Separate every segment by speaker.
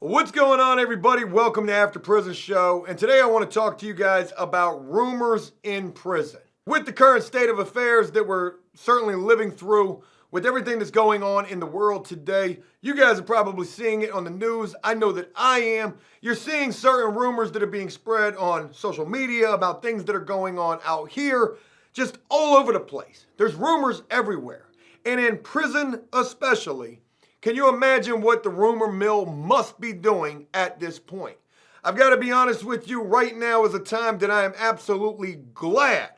Speaker 1: What's going on, everybody? Welcome to After Prison Show, and today I want to talk to you guys about rumors in prison. With the current state of affairs that we're certainly living through, with everything that's going on in the world today, you guys are probably seeing it on the news. I know that I am. You're seeing certain rumors that are being spread on social media about things that are going on out here, just all over the place. There's rumors everywhere, and in prison especially. Can you imagine what the rumor mill must be doing at this point? I've got to be honest with you, right now is a time that I am absolutely glad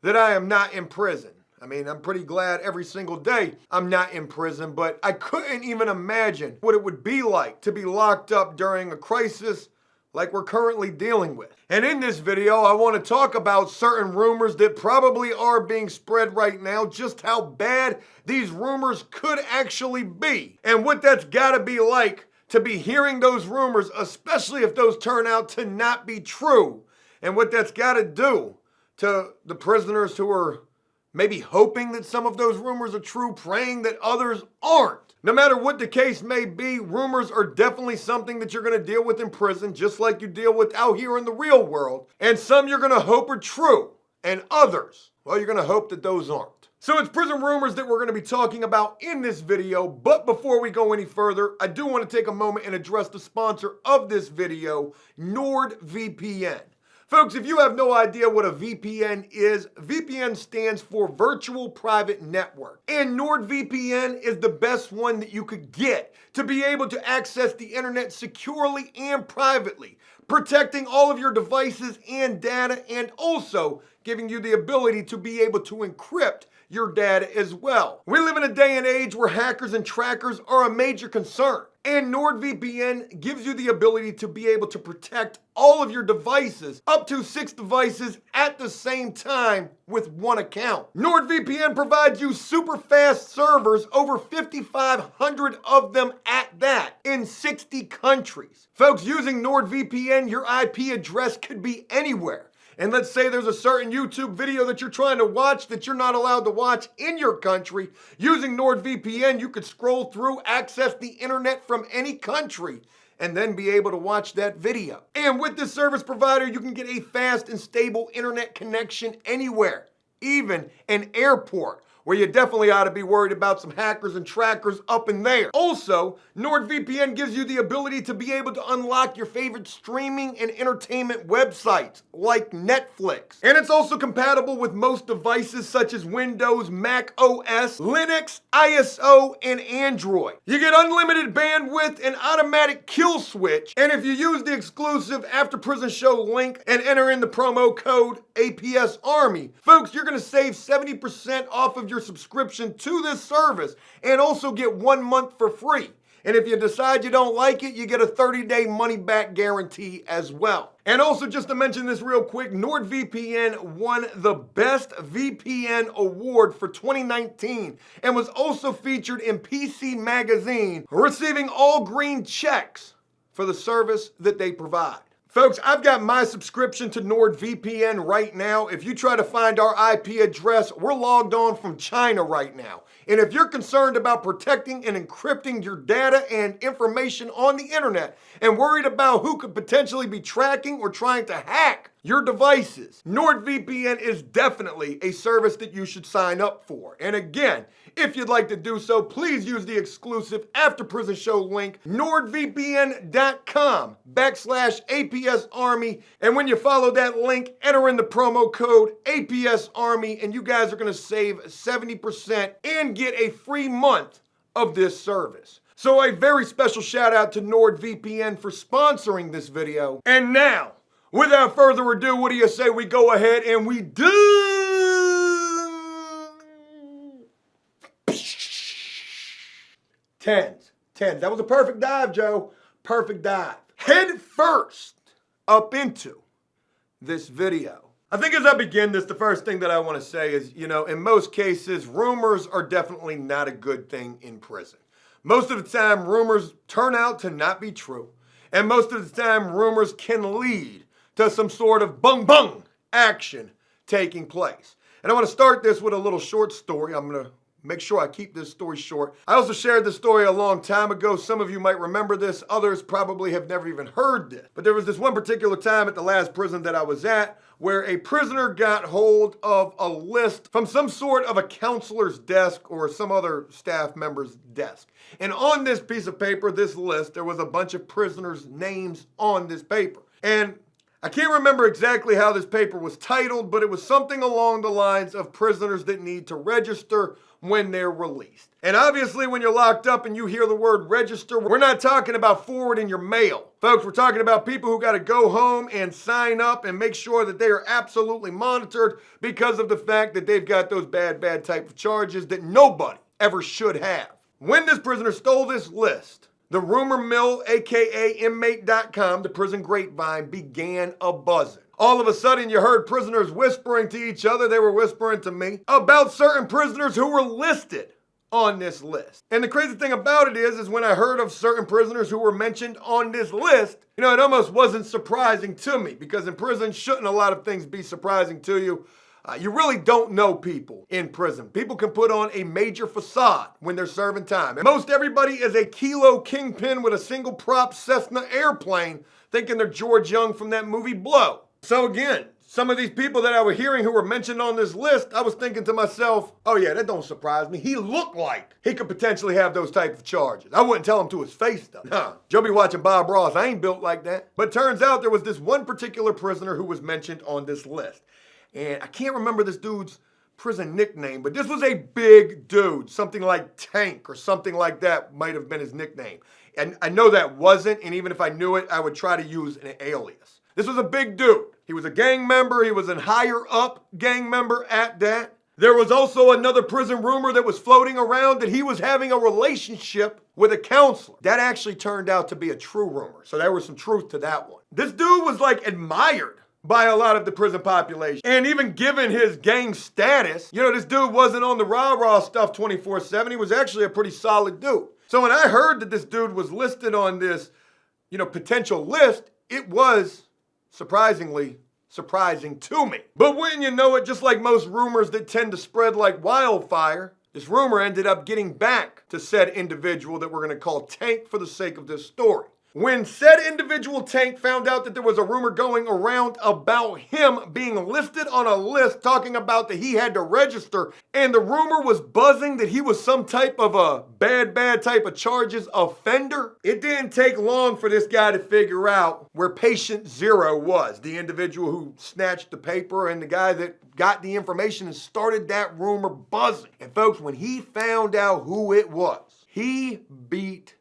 Speaker 1: that I am not in prison. I mean, I'm pretty glad every single day I'm not in prison, but I couldn't even imagine what it would be like to be locked up during a crisis like we're currently dealing with. And in this video, I want to talk about certain rumors that probably are being spread right now, just how bad these rumors could actually be, and what that's got to be like to be hearing those rumors, especially if those turn out to not be true, and what that's got to do to the prisoners who are maybe hoping that some of those rumors are true, praying that others aren't. No matter what the case may be, rumors are definitely something that you're going to deal with in prison, just like you deal with out here in the real world. And some you're going to hope are true, and others, well, you're going to hope that those aren't. So it's prison rumors that we're going to be talking about in this video, but before we go any further, I do want to take a moment and address the sponsor of this video, NordVPN. Folks, if you have no idea what a VPN is, VPN stands for Virtual Private Network. And NordVPN is the best one that you could get to be able to access the internet securely and privately, protecting all of your devices and data, and also giving you the ability to be able to encrypt your data as well. We live in a day and age where hackers and trackers are a major concern. And NordVPN gives you the ability to be able to protect all of your devices, up to 6 devices at the same time with one account. NordVPN provides you super fast servers, over 5,500 of them at that, in 60 countries. Folks, using NordVPN, your IP address could be anywhere. And let's say there's a certain YouTube video that you're trying to watch that you're not allowed to watch in your country. Using NordVPN, you could scroll through, access the internet from any country, and then be able to watch that video. And with this service provider, you can get a fast and stable internet connection anywhere, even an airport, where you definitely ought to be worried about some hackers and trackers up in there. Also, NordVPN gives you the ability to be able to unlock your favorite streaming and entertainment websites, like Netflix. And it's also compatible with most devices such as Windows, Mac OS, Linux, ISO, and Android. You get unlimited bandwidth and automatic kill switch. And if you use the exclusive After Prison Show link and enter in the promo code APSARMY, folks, you're gonna save 70% off of your subscription to this service and also get 1 month for free. And if you decide you don't like it, you get a 30-day money-back guarantee as well. And also, just to mention this real quick, NordVPN won the Best VPN Award for 2019 and was also featured in PC Magazine, receiving all green checks for the service that they provide. Folks, I've got my subscription to NordVPN right now. If you try to find our IP address, we're logged on from China right now. And if you're concerned about protecting and encrypting your data and information on the internet and worried about who could potentially be tracking or trying to hack your devices, NordVPN is definitely a service that you should sign up for. And again, if you'd like to do so, please use the exclusive After Prison Show link, nordvpn.com/APSARMY. And when you follow that link, enter in the promo code APSARMY, and you guys are going to save 70% and get a free month of this service. So a very special shout out to NordVPN for sponsoring this video. And now, without further ado, what do you say we go ahead and we do? Tens. That was a perfect dive, Joe. Perfect dive. Head first up into this video. I think as I begin this, the first thing that I want to say is, in most cases, rumors are definitely not a good thing in prison. Most of the time, rumors turn out to not be true. And most of the time, rumors can lead to some sort of bung action taking place. And I want to start this with a little short story. I'm going to make sure I keep this story short. I also shared this story a long time ago. Some of you might remember this. Others probably have never even heard this. But there was this one particular time at the last prison that I was at where a prisoner got hold of a list from some sort of a counselor's desk or some other staff member's desk. And on this piece of paper, this list, there was a bunch of prisoners' names on this paper. And I can't remember exactly how this paper was titled, but it was something along the lines of prisoners that need to register when they're released. And obviously when you're locked up and you hear the word register, we're not talking about forwarding your mail. Folks, we're talking about people who got to go home and sign up and make sure that they are absolutely monitored because of the fact that they've got those bad type of charges that nobody ever should have. When this prisoner stole this list, the rumor mill, aka inmate.com, the prison grapevine, began a buzzing. All of a sudden, you heard prisoners whispering to each other, they were whispering to me, about certain prisoners who were listed on this list. And the crazy thing about it is when I heard of certain prisoners who were mentioned on this list, it almost wasn't surprising to me, because in prison, shouldn't a lot of things be surprising to you? You really don't know people in prison. People can put on a major facade when they're serving time. And most everybody is a kilo kingpin with a single prop Cessna airplane, thinking they're George Young from that movie Blow. So again, some of these people that I was hearing who were mentioned on this list, I was thinking to myself, oh yeah, that don't surprise me. He looked like he could potentially have those type of charges. I wouldn't tell him to his face though. Nah, Joe be watching Bob Ross. I ain't built like that. But turns out there was this one particular prisoner who was mentioned on this list. And I can't remember this dude's prison nickname, but this was a big dude, something like Tank or something like that might have been his nickname. And I know that wasn't, and even if I knew it, I would try to use an alias. This was a big dude. He was a gang member. He was a higher up gang member at that. There was also another prison rumor that was floating around that he was having a relationship with a counselor. That actually turned out to be a true rumor. So there was some truth to that one. This dude was like admired by a lot of the prison population. And even given his gang status, this dude wasn't on the rah-rah stuff 24/7. He was actually a pretty solid dude. So when I heard that this dude was listed on this, potential list, it was surprisingly surprising to me. But wouldn't you know it, just like most rumors that tend to spread like wildfire, this rumor ended up getting back to said individual that we're going to call Tank for the sake of this story. When said individual Tank found out that there was a rumor going around about him being listed on a list talking about that he had to register, and the rumor was buzzing that he was some type of a bad type of charges offender, it didn't take long for this guy to figure out where patient zero was, the individual who snatched the paper and the guy that got the information and started that rumor buzzing. And folks, when he found out who it was, he beat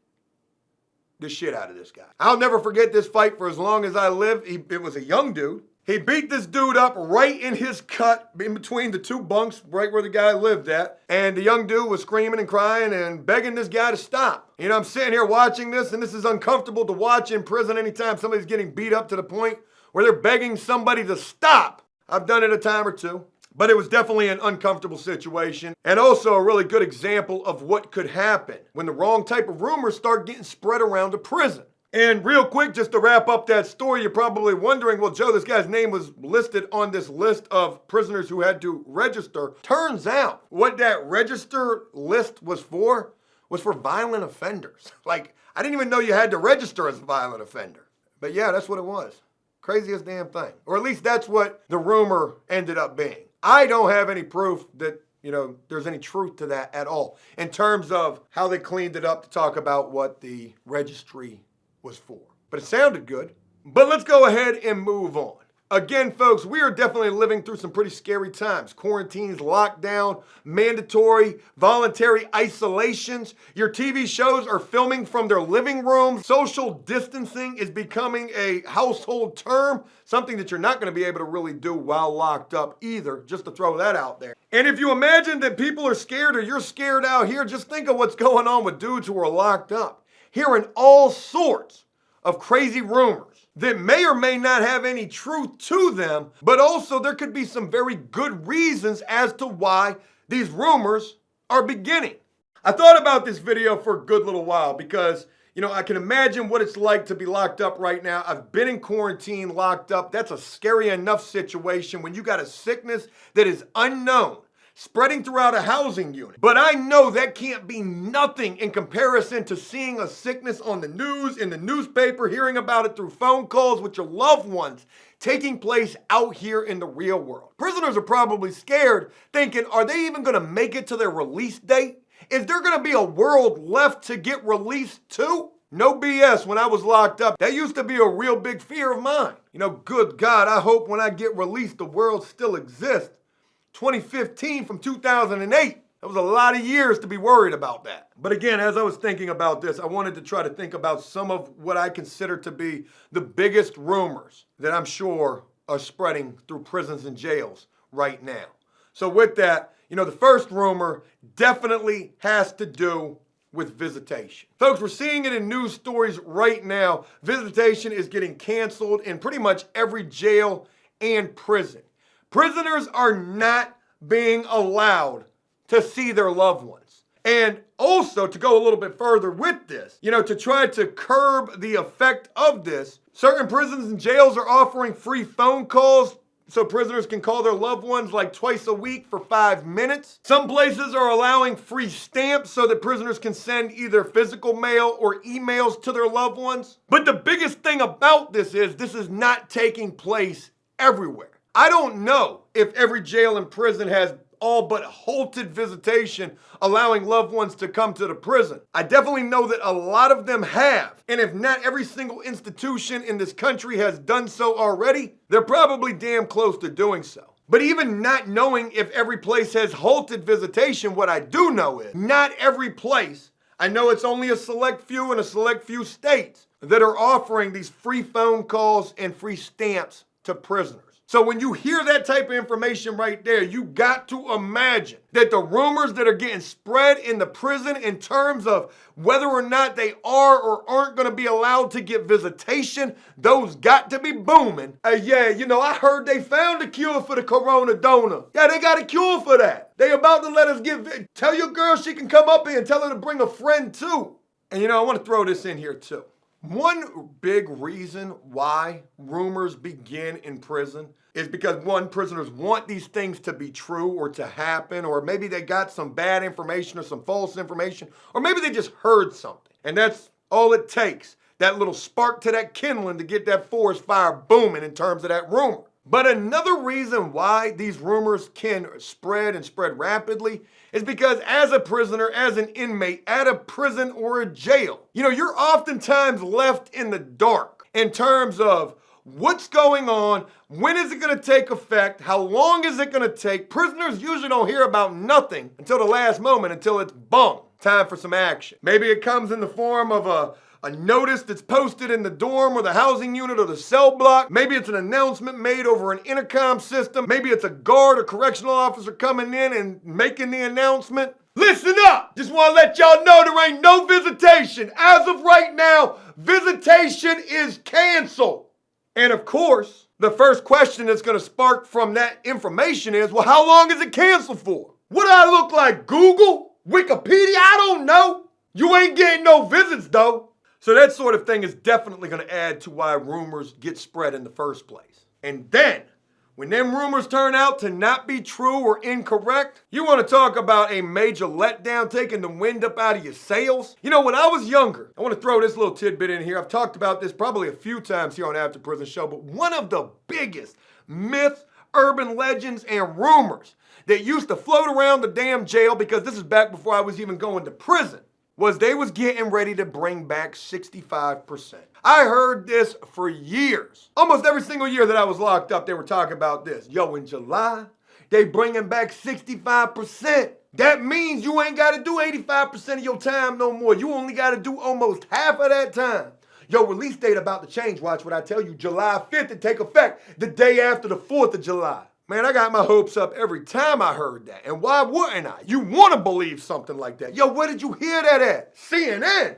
Speaker 1: the shit out of this guy. I'll never forget this fight for as long as I live. It was a young dude. He beat this dude up right in his cut in between the two bunks right where the guy lived at. And the young dude was screaming and crying and begging this guy to stop. I'm sitting here watching this, and this is uncomfortable to watch in prison anytime somebody's getting beat up to the point where they're begging somebody to stop. I've done it a time or two. But it was definitely an uncomfortable situation, and also a really good example of what could happen when the wrong type of rumors start getting spread around a prison. And real quick, just to wrap up that story, you're probably wondering, well, Joe, this guy's name was listed on this list of prisoners who had to register. Turns out what that register list was for violent offenders. Like, I didn't even know you had to register as a violent offender. But yeah, that's what it was. Craziest damn thing. Or at least that's what the rumor ended up being. I don't have any proof that, there's any truth to that at all in terms of how they cleaned it up to talk about what the registry was for. But it sounded good. But let's go ahead and move on. Again, folks, we are definitely living through some pretty scary times. Quarantines, lockdown, mandatory, voluntary isolations. Your TV shows are filming from their living rooms. Social distancing is becoming a household term, something that you're not going to be able to really do while locked up either, just to throw that out there. And if you imagine that people are scared or you're scared out here, just think of what's going on with dudes who are locked up. Hearing all sorts of crazy rumors that may or may not have any truth to them, but also there could be some very good reasons as to why these rumors are beginning. I thought about this video for a good little while because, I can imagine what it's like to be locked up right now. I've been in quarantine, locked up. That's a scary enough situation when you got a sickness that is unknown, spreading throughout a housing unit. But I know that can't be nothing in comparison to seeing a sickness on the news, in the newspaper, hearing about it through phone calls with your loved ones taking place out here in the real world. Prisoners are probably scared, thinking, are they even going to make it to their release date? Is there going to be a world left to get released to? No BS, when I was locked up, that used to be a real big fear of mine. You know, good God, I hope when I get released, the world still exists. 2015 from 2008. That was a lot of years to be worried about that. But again, as I was thinking about this, I wanted to try to think about some of what I consider to be the biggest rumors that I'm sure are spreading through prisons and jails right now. So with that, you know, the first rumor definitely has to do with visitation. Folks, we're seeing it in news stories right now. Visitation is getting canceled in pretty much every jail and prison. Prisoners are not being allowed to see their loved ones. And also, to go a little bit further with this, you know, to try to curb the effect of this, certain prisons and jails are offering free phone calls so prisoners can call their loved ones like twice a week for 5 minutes. Some places are allowing free stamps so that prisoners can send either physical mail or emails to their loved ones. But the biggest thing about this is not taking place everywhere. I don't know if every jail and prison has all but halted visitation, allowing loved ones to come to the prison. I definitely know that a lot of them have. And if not every single institution in this country has done so already, they're probably damn close to doing so. But even not knowing if every place has halted visitation, what I do know is not every place. I know it's only a select few in a select few states that are offering these free phone calls and free stamps to prisoners. So when you hear that type of information right there, you got to imagine that the rumors that are getting spread in the prison in terms of whether or not they are or aren't going to be allowed to get visitation, those got to be booming. Yeah, you know, I heard they found a cure for the corona donor. Yeah, they got a cure for that. They about to let us tell your girl she can come up here and tell her to bring a friend too. And you know, I want to throw this in here too. One big reason why rumors begin in prison is because, one, prisoners want these things to be true or to happen, or maybe they got some bad information or some false information, or maybe they just heard something. And that's all it takes, that little spark to that kindling to get that forest fire booming in terms of that rumor. But another reason why these rumors can spread and spread rapidly is because as a prisoner, as an inmate at a prison or a jail, you know, you're oftentimes left in the dark in terms of what's going on, when is it going to take effect, how long is it going to take. Prisoners usually don't hear about nothing until the last moment, until it's boom, time for some action. Maybe it comes in the form of a notice that's posted in the dorm or the housing unit or the cell block. Maybe it's an announcement made over an intercom system. Maybe it's a guard or correctional officer coming in and making the announcement. Listen up! Just want to let y'all know there ain't no visitation. As of right now, visitation is canceled. And of course, the first question that's going to spark from that information is, well, how long is it canceled for? What do I look like, Google? Wikipedia? I don't know. You ain't getting no visits though. So that sort of thing is definitely going to add to why rumors get spread in the first place. And then, when them rumors turn out to not be true or incorrect, you want to talk about a major letdown, taking the wind up out of your sails? You know, when I was younger, I want to throw this little tidbit in here. I've talked about this probably a few times here on After Prison Show, but one of the biggest myths, urban legends, and rumors that used to float around the damn jail, because this is back before I was even going to prison, was they was getting ready to bring back 65%. I heard this for years. Almost every single year that I was locked up, they were talking about this. Yo, in July, they bringing back 65%. That means you ain't got to do 85% of your time no more. You only got to do almost half of that time. Yo, release date about to change. Watch what I tell you. July 5th to take effect the day after the 4th of July. Man, I got my hopes up every time I heard that. And why wouldn't I? You want to believe something like that. Yo, where did you hear that at? CNN.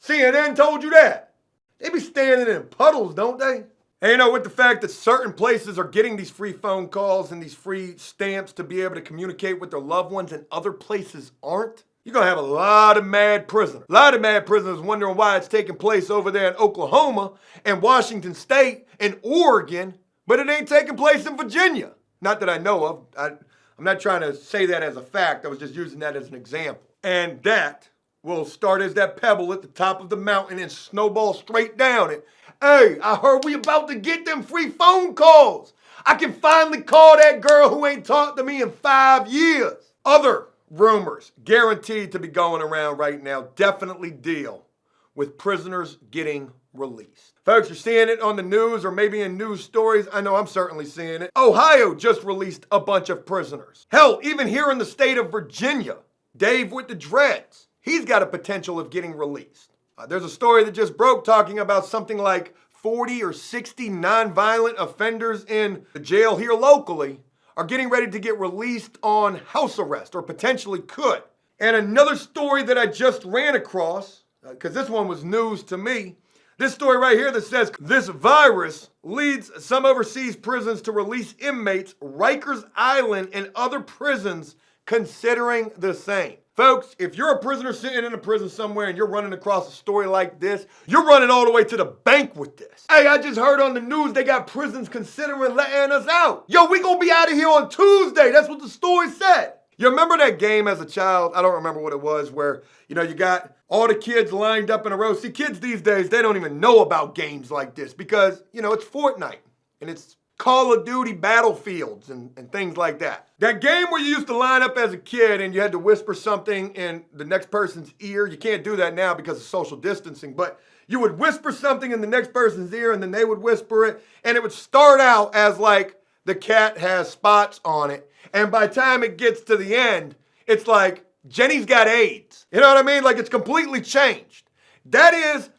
Speaker 1: CNN told you that. They be standing in puddles, don't they? And you know, with the fact that certain places are getting these free phone calls and these free stamps to be able to communicate with their loved ones and other places aren't, you're going to have a lot of mad prisoners. A lot of mad prisoners wondering why it's taking place over there in Oklahoma and Washington State and Oregon, but it ain't taking place in Virginia. Not that I know of. I'm not trying to say that as a fact. I was just using that as an example. And that will start as that pebble at the top of the mountain and snowball straight down it. Hey, I heard we about to get them free phone calls. I can finally call that girl who ain't talked to me in 5 years. Other rumors guaranteed to be going around right now definitely deal with prisoners getting released. Folks, you're seeing it on the news or maybe in news stories. I know I'm certainly seeing it. Ohio just released a bunch of prisoners. Hell, even here in the state of Virginia, Dave with the dreads, he's got a potential of getting released. There's a story that just broke talking about something like 40 or 60 nonviolent offenders in the jail here locally are getting ready to get released on house arrest or potentially could. And another story that I just ran across, because this one was news to me, this story right here that says this virus leads some overseas prisons to release inmates, Rikers Island and other prisons considering the same. Folks, if you're a prisoner sitting in a prison somewhere and you're running across a story like this, you're running all the way to the bank with this. Hey, I just heard on the news they got prisons considering letting us out. Yo, we gonna be out of here on Tuesday. That's what the story said. You remember that game as a child? I don't remember what it was, where, you got all the kids lined up in a row. See, kids these days, they don't even know about games like this because, it's Fortnite and it's Call of Duty battlefields and things like that. That game where you used to line up as a kid and you had to whisper something in the next person's ear. You can't do that now because of social distancing, but you would whisper something in the next person's ear and then they would whisper it, and it would start out as like the cat has spots on it. And by the time it gets to the end, it's like Jenny's got AIDS. You know what I mean? Like, it's completely changed. That is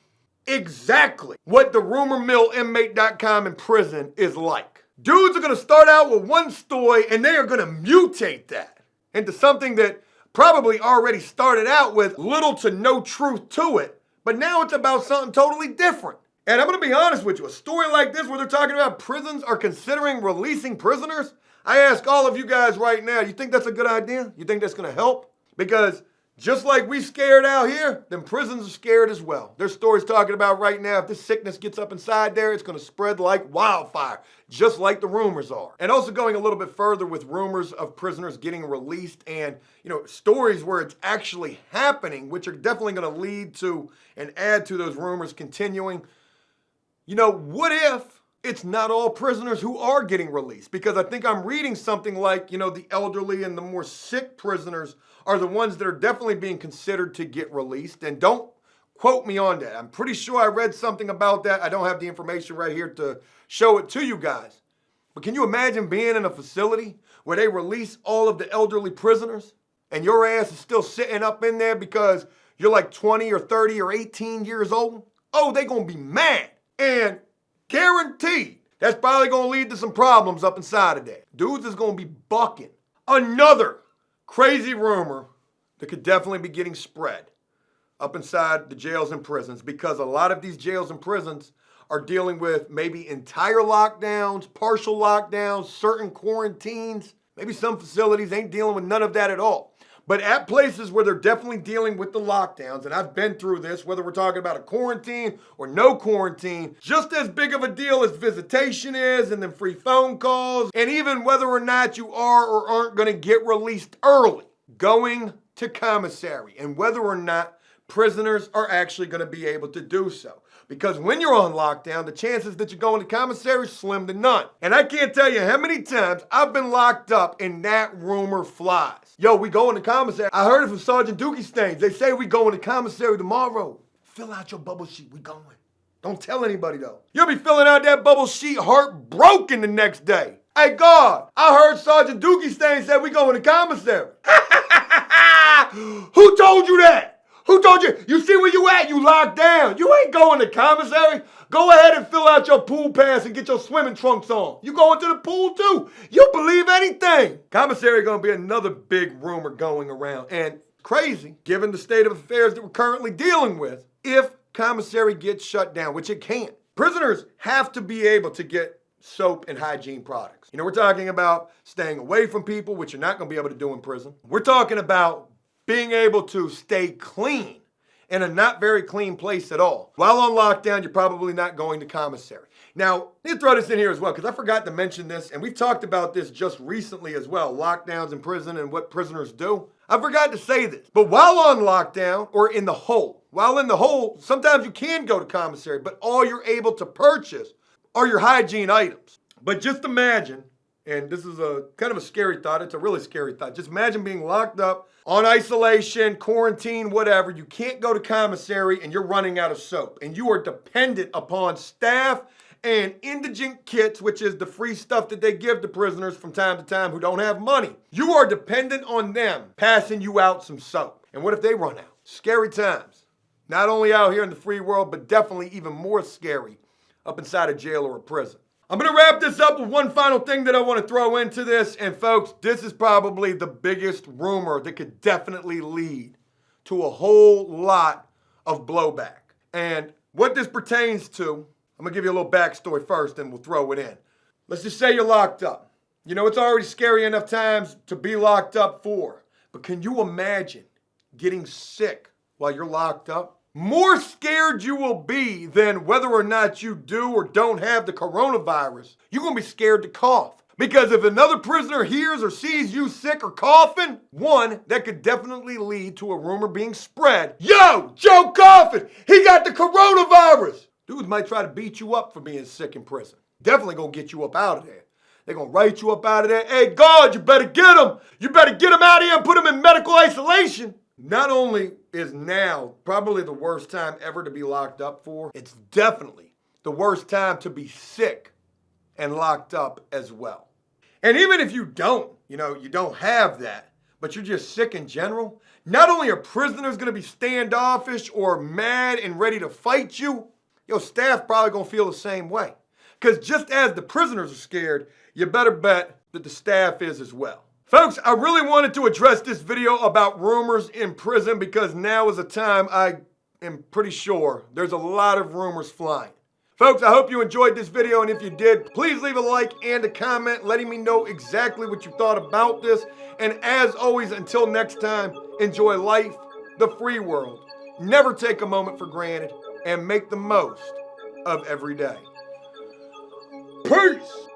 Speaker 1: exactly what the rumormillinmate.com in prison is like. Dudes are going to start out with one story and they are going to mutate that into something that probably already started out with little to no truth to it, but now it's about something totally different. And I'm going to be honest with you, a story like this where they're talking about prisons are considering releasing prisoners, I ask all of you guys right now, you think that's a good idea? You think that's going to help? Because just like we scared out here, then prisons are scared as well. There's stories talking about right now, if this sickness gets up inside there, it's going to spread like wildfire, just like the rumors are. And also going a little bit further with rumors of prisoners getting released and, stories where it's actually happening, which are definitely going to lead to and add to those rumors continuing. What if it's not all prisoners who are getting released? Because I think I'm reading something like, the elderly and the more sick prisoners are the ones that are definitely being considered to get released. And don't quote me on that. I'm pretty sure I read something about that. I don't have the information right here to show it to you guys. But can you imagine being in a facility where they release all of the elderly prisoners and your ass is still sitting up in there because you're like 20 or 30 or 18 years old? Oh, they gonna be mad. And guaranteed, that's probably gonna lead to some problems up inside of there. Dudes is gonna be bucking. Another crazy rumor that could definitely be getting spread up inside the jails and prisons, because a lot of these jails and prisons are dealing with maybe entire lockdowns, partial lockdowns, certain quarantines. Maybe some facilities ain't dealing with none of that at all. But at places where they're definitely dealing with the lockdowns, and I've been through this, whether we're talking about a quarantine or no quarantine, just as big of a deal as visitation is, and then free phone calls, and even whether or not you are or aren't going to get released early, going to commissary, and whether or not prisoners are actually going to be able to do so. Because when you're on lockdown, the chances that you're going to commissary slim to none. And I can't tell you how many times I've been locked up and that rumor flies. Yo, we going to commissary. I heard it from Sergeant Dookie Staines. They say we going to commissary tomorrow. Fill out your bubble sheet. We going. Don't tell anybody though. You'll be filling out that bubble sheet heartbroken the next day. Hey God, I heard Sergeant Dookie Staines say we going to commissary. Who told you that? Who told you? You see where you at? You locked down. You ain't going to commissary. Go ahead and fill out your pool pass and get your swimming trunks on. You going to the pool too. You'll believe anything. Commissary gonna be another big rumor going around. And crazy, given the state of affairs that we're currently dealing with, if commissary gets shut down, which it can't. Prisoners have to be able to get soap and hygiene products. We're talking about staying away from people, which you're not gonna be able to do in prison. We're talking about being able to stay clean in a not very clean place at all. While on lockdown, you're probably not going to commissary. Now, let me throw this in here as well, because I forgot to mention this, and we've talked about this just recently as well, lockdowns in prison and what prisoners do. I forgot to say this, but while on lockdown, or in the hole, sometimes you can go to commissary, but all you're able to purchase are your hygiene items. But just imagine, and this is a kind of a scary thought, it's a really scary thought. Just imagine being locked up on isolation, quarantine, whatever. You can't go to commissary and you're running out of soap. And you are dependent upon staff and indigent kits, which is the free stuff that they give to prisoners from time to time who don't have money. You are dependent on them passing you out some soap. And what if they run out? Scary times. Not only out here in the free world, but definitely even more scary up inside a jail or a prison. I'm going to wrap this up with one final thing that I want to throw into this. And folks, this is probably the biggest rumor that could definitely lead to a whole lot of blowback. And what this pertains to, I'm going to give you a little backstory first and we'll throw it in. Let's just say you're locked up. You know, it's already scary enough times to be locked up for. But can you imagine getting sick while you're locked up? More scared you will be than whether or not you do or don't have the coronavirus. You're going to be scared to cough. Because if another prisoner hears or sees you sick or coughing, one, that could definitely lead to a rumor being spread. Yo, Joe coughing, he got the coronavirus. Dudes might try to beat you up for being sick in prison. Definitely going to get you up out of there. They're going to write you up out of there. Hey, God, you better get him. You better get him out of here and put him in medical isolation. Not only is now probably the worst time ever to be locked up for, it's definitely the worst time to be sick and locked up as well. And even if you don't, you don't have that, but you're just sick in general, not only are prisoners going to be standoffish or mad and ready to fight you, your staff probably going to feel the same way. Because just as the prisoners are scared, you better bet that the staff is as well. Folks, I really wanted to address this video about rumors in prison because now is a time I am pretty sure there's a lot of rumors flying. Folks, I hope you enjoyed this video, and if you did, please leave a like and a comment letting me know exactly what you thought about this. And as always, until next time, enjoy life, the free world. Never take a moment for granted, and make the most of every day. Peace!